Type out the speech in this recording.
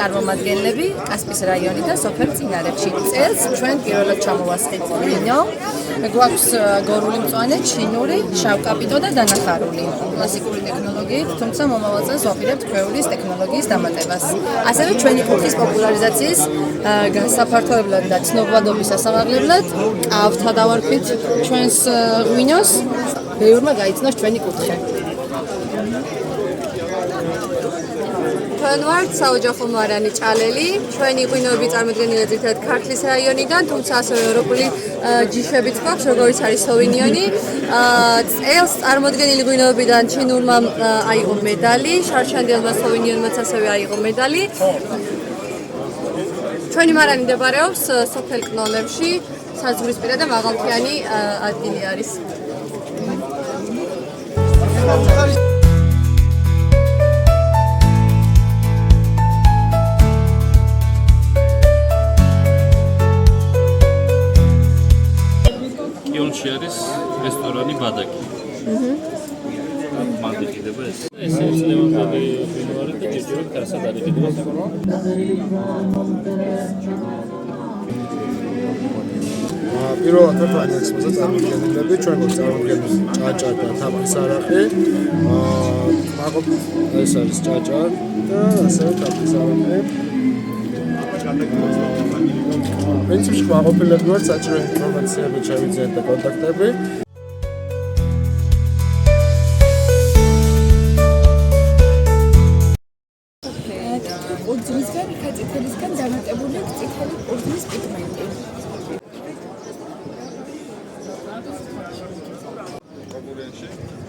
წარმომადგენლები კასპიის რაიონიდან სოფელ წინარებში. წელს ჩვენ პირველად ჩამოვასხით ღვინო. გვაქვს გორული მწვანე, ჩინური, შავკაპიტო და დანახარული. კლასიკური ტექნოლოგიით, თუმცა მომავალ წელს ვაპირებთ ქვეულის ტექნოლოგიის დამატებას. ასევე ჩვენი კუთხის პოპულარიზაციის გასაფართოებლად და ცნობადობის სასამართლებლად კავთა დავარქვით ჩვენს ღვინოს. ბევრმა გაიცნოს ჩვენი კუთხე. ჩვენ ვართ საოჯახო მარანი ჭალელი. ჩვენი ღვინოები წარმოდგენილია ძირითადად ქართლის რაიონიდან, თუმცა ასევე ევროპული ჯიშებიც გვაქვს, როგორიც არის სოვინიონი. წელს წარმოდგენილი ღვინოებიდან ჩინურმა აიღო медали, შარშანდელმა სოვინიონმაც ასევე აიღო медали. ჩვენი მარანი მდებარეობს სოფელ კნოლებში, საზღვრისპირა და მაღალმთიანი ადგილი არის. კიოლში არის რესტორანი ბადაკი. მან დიდება ეს. ეს ლევანდოვი ვინოარი და ჯერჯერობით კარსად არის დიდება. პირველად თეთრანი ექსპოზა წარმოდგენილები, ჩვენ გვაქვს წარმოდგენილი ჭაჭა და თაფლის არაყი. ეს არის ჭაჭა და ასევე თაფლის არაყი. პრინციპში გვაყოფილებთ ვართ საჭირო ინფორმაციები შევიძინეთ და კონტაქტები. ორდნისგან, ხეწითებისგან დამატებული წითელი ორდნის პიგმენტი. Concorrente.